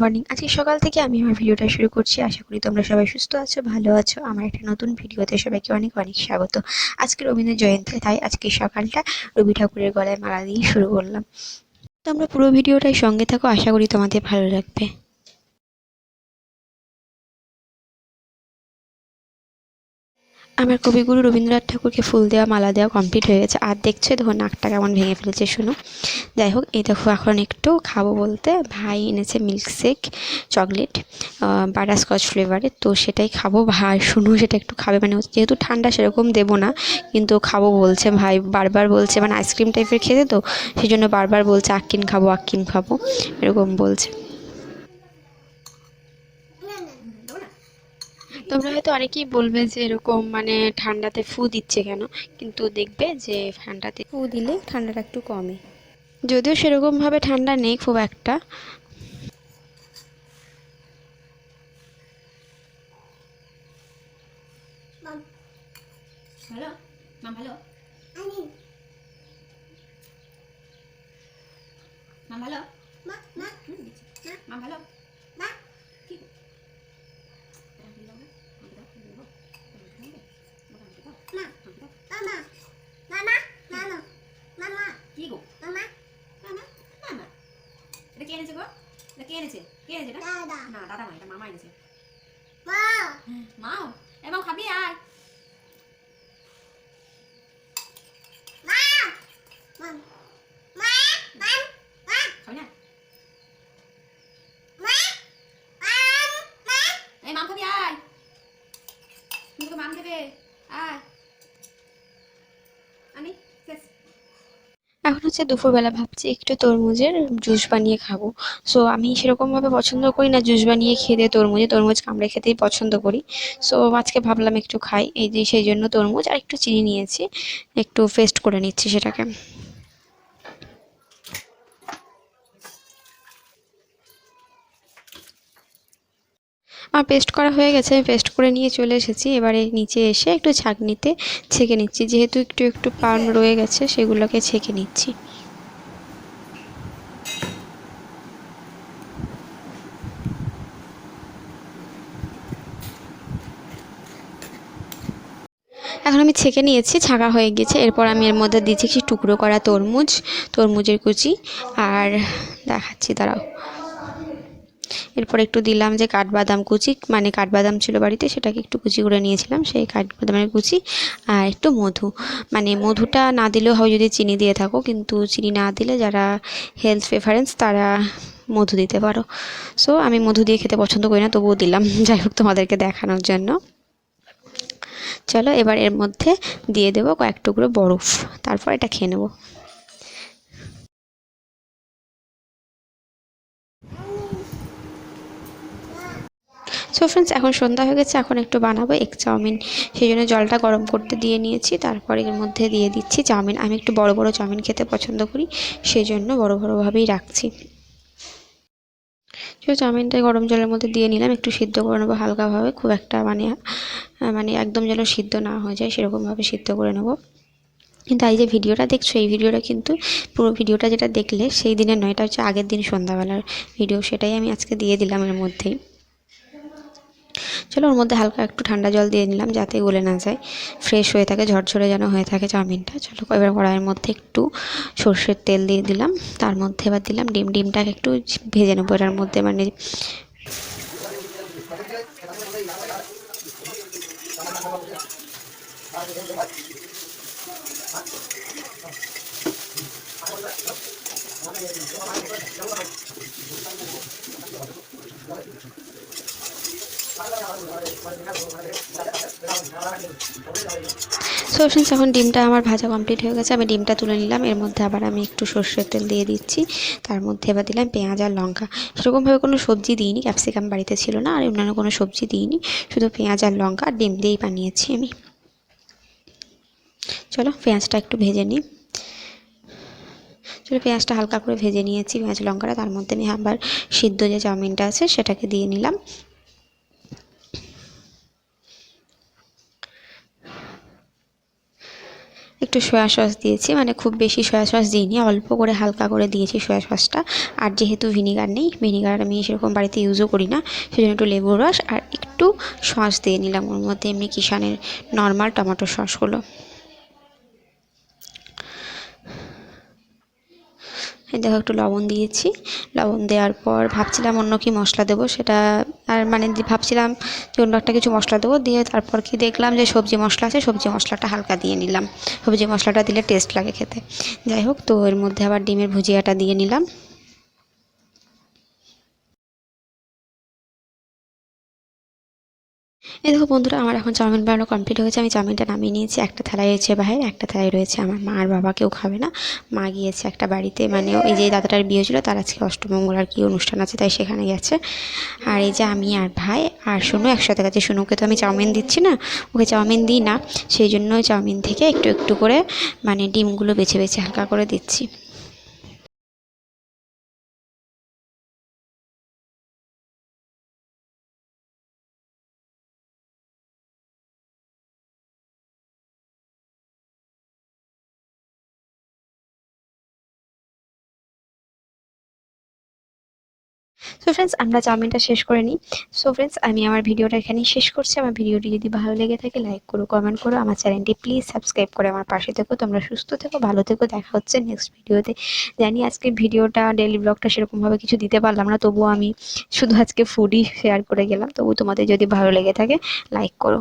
Morning. আজকে সকাল থেকে আমি আমার ভিডিওটা শুরু করছি। আশা করি তোমরা সবাই সুস্থ আছো, ভালো আছো। আমার একটা নতুন ভিডিওতে সবাইকে অনেক অনেক স্বাগত। আজকে রবীন্দ্র জয়ন্তী, তাই আজকে সকালটা রবি ঠাকুরের গলায় মালা দিয়ে শুরু করলাম। তোমরা পুরো ভিডিওটাই সঙ্গে থাকো, আশা করি তোমাদের ভালো লাগবে। আমার কবিগুরু রবীন্দ্রনাথ ঠাকুরকে ফুল দেওয়া মালা দেওয়া কমপ্লিট হয়ে গেছে। আর দেখছো দেখো নাকটা কেমন ভেঙে ফেলেছে শুনো। যাই হোক, এই দেখো এখন একটু খাবো বলতে ভাই এনেছে মিল্কশেক চকলেট বাটারস্কচ ফ্লেভারের, তো সেটাই খাবো। ভাই শুনো সেটা একটু খাবে, মানে যেহেতু ঠান্ডা সেরকম দেবো না, কিন্তু খাবো বলছে। ভাই বারবার বলছে, মানে আইসক্রিম টাইপের খেতে, তো সেই জন্য বারবার বলছে আক্কিন খাবো আক্কিন খাবো, এরকম বলছে। তোমরা হয়তো অনেকেই বলবে যে এরকম মানে ঠান্ডাতে ফু দিচ্ছে কেন, কিন্তু দেখবে যে ঠান্ডাতে ফু দিলে ঠান্ডাটা একটু কমে। যদিও সেরকমভাবে ঠান্ডা নেই খুব একটা। ভালো মা, ভালো মা, ভালো মা, মা ভালো কি কি গো মামা, মামা, মামা, এটা কে এনেছে গো? এটা কে এনেছে? কে এনেছে এটা? দাদা না, দাদা না, এটা মামা এনেছে। মা মাও এবার খাবি আয়। মা মা মা মা খাবি না? মা মা এই মাম খাবি আয়, তুমি তো মাম খাবে আয় আমি শেষ। এখন হচ্ছে দুপুরবেলা, ভাবছি একটু তরমুজের জুস বানিয়ে খাবো। সো আমি সেরকমভাবে পছন্দ করি না জুস বানিয়ে খেতে, তরমুজ কামড়ে খেতেই পছন্দ করি। সো আজকে ভাবলাম একটু খাই, এই যে সেই জন্য তরমুজ আর একটু চিনি নিয়েছি, একটু পেস্ট করে নিচ্ছি সেটাকে। আমার পেস্ট করা হয়ে গেছে, আমি পেস্ট করে নিয়ে চলে এসেছি। এবারে নিচে এসে একটু ছাঁকনিতে ছেঁকে নিচ্ছি, যেহেতু একটু একটু পাম রয়ে গেছে সেগুলোকে ছেঁকে নিচ্ছি। এখন আমি ছেঁকে নিয়েছি, ছাঁকা হয়ে গেছে। এরপর আমি এর মধ্যে দিচ্ছি কিছু টুকরো করা তরমুজের কুচি, আর দেখাচ্ছি দাঁড়াও। এরপর একটু দিলাম যে কাঠবাদাম কুচি, মানে কাঠবাদাম ছিল বাড়িতে, সেটাকে একটু কুচি করে নিয়েছিলাম, সেই কাঠবাদামের কুচি। আর একটু মধু, মানে মধুটা না দিলেও হয় যদি চিনি দিয়ে থাকো, কিন্তু চিনি না দিলে যারা হেলথ প্রেফারেন্স তারা মধু দিতে পারো। সো আমি মধু দিয়ে খেতে পছন্দ করি না, তবুও দিলাম, যাই হোক তোমাদেরকে দেখানোর জন্য। চলো এবার এর মধ্যে দিয়ে দেবো কয়েক টুকরো বরফ, তারপর এটা খেয়ে নেবো। সো ফ্রেন্ডস, এখন সন্ধ্যা হয়ে গেছে, এখন একটু বানাবো এগ চাউমিন। সেই জন্য জলটা গরম করতে দিয়ে নিয়েছি, তারপরে এর মধ্যে দিয়ে দিচ্ছি চাউমিন। আমি একটু বড় বড় চাউমিন খেতে পছন্দ করি, সেই জন্য বড় বড়োভাবেই রাখছি। তো চাউমিনটা গরম জলের মধ্যে দিয়ে নিলাম, একটু সিদ্ধ করে নেবো হালকাভাবে, খুব একটা মানে একদম যেন সিদ্ধ না হয়ে যায় সেরকমভাবে সিদ্ধ করে নেবো। কিন্তু এই যে ভিডিওটা দেখছো, এই ভিডিওটা কিন্তু পুরো ভিডিওটা যেটা দেখলে সেই দিনের নয়, এটা হচ্ছে আগের দিন সন্ধ্যাবেলার ভিডিও, সেটাই আমি আজকে দিয়ে দিলাম এর মধ্যেই। চলো ওর মধ্যে হালকা একটু ঠান্ডা জল দিয়ে নিলাম যাতে গলে না যায়, ফ্রেশ হয়ে থাকে, ঝরঝরে যেন হয়ে থাকে চাউমিনটা। চলো এবার কড়াইয়ের মধ্যে একটু সর্ষের তেল দিয়ে দিলাম, তার মধ্যে এবার দিলাম ডিমটাকে একটু ভেজে নেবো এটার মধ্যে, মানে সো ফ্রেন্ডস, এখন ডিমটা আমার ভাজা কমপ্লিট হয়ে গেছে, আমি ডিমটা তুলে নিলাম। এর মধ্যে আবার আমি একটু সর্ষের তেল দিয়ে দিচ্ছি, তার মধ্যে এবার দিলাম পেঁয়াজ আর লঙ্কা। সেরকমভাবে কোনো সবজি দিইনি, ক্যাপসিকাম বাড়িতে ছিল না, আর অন্যান্য কোনো সবজি দিইনি, শুধু পেঁয়াজ আর লঙ্কা আর ডিম দিয়েই বানিয়েছি আমি। চলো পেঁয়াজটা একটু ভেজে নিই। চলো পেঁয়াজটা হালকা করে ভেজে নিয়েছি, পেঁয়াজ লঙ্কাটা, তার মধ্যে আমি আবার সিদ্ধ যে চাউমিনটা আছে সেটাকে দিয়ে নিলাম। একটু সয়া সস দিয়েছি, মানে খুব বেশি সয়া সস দিইনি, অল্প করে হালকা করে দিয়েছি সয়া সসটা। আর যেহেতু ভিনিগার নেই, ভিনিগার আমি সেরকম বাড়িতে ইউজও করি না, সেজন্য একটু লেবুর রস আর একটু সস দিয়ে নিলাম ওর মধ্যে, এমনি কিষানের নর্মাল টমেটো সসগুলো। এই দেখো একটু লবণ দিয়েছি। লবণ দেওয়ার পর ভাবছিলাম অন্য কি মশলা দেবো, সেটা আর মানে ভাবছিলাম যে অন্য একটা কিছু মশলা দেবো, দিয়ে তারপর কি দেখলাম যে সবজি মশলা আছে, সবজি মশলাটা হালকা দিয়ে নিলাম। সবজি মশলাটা দিলে টেস্ট লাগে খেতে। যাই হোক, তো এর মধ্যে আবার ডিমের ভুজিয়াটা দিয়ে নিলাম। এই দেখো বন্ধুরা, আমার এখন চাউমিন বানানো কমপ্লিট হয়েছে। আমি চাউমিনটা নামিয়ে নিয়েছি। একটা থালায় রয়েছে ভাইয়ের, একটা থালায় রয়েছে আমার মা আর বাবা, কেউ খাবে না। মা গিয়েছে একটা বাড়িতে, মানে ওই যে দাদাটার বিয়ে ছিল, তার আজকে অষ্টমঙ্গল আর কি অনুষ্ঠান আছে, তাই সেখানে গেছে। আর এই যে আমি আর ভাই আর সোনু একসাথে গেছে। সোনুকে তো আমি চাউমিন দিচ্ছি না, ওকে চাউমিন দিই না, সেই জন্য চাউমিন থেকে একটু একটু করে মানে ডিমগুলো বেছে বেছে হালকা করে দিচ্ছি। সো ফ্রেন্ডস, আমরা চাউমিনটা শেষ করে নিই। সো ফ্রেন্ডস, আমি আমার ভিডিওটা এখানেই শেষ করছি। আমার ভিডিওটি যদি ভালো লেগে থাকে, লাইক করো, কমেন্ট করো, আমার চ্যানেলটি প্লিজ সাবস্ক্রাইব করে আমার পাশে থেকো। তোমরা সুস্থ থেকো, ভালো থেকো, দেখা হচ্ছে নেক্সট ভিডিওতে। জানি আজকের ভিডিওটা, ডেইলি ব্লগটা সেরকমভাবে কিছু দিতে পারলাম না, তবুও আমি শুধু আজকে ফুডই শেয়ার করে গেলাম। তবু তোমাদের যদি ভালো লেগে থাকে, লাইক করো।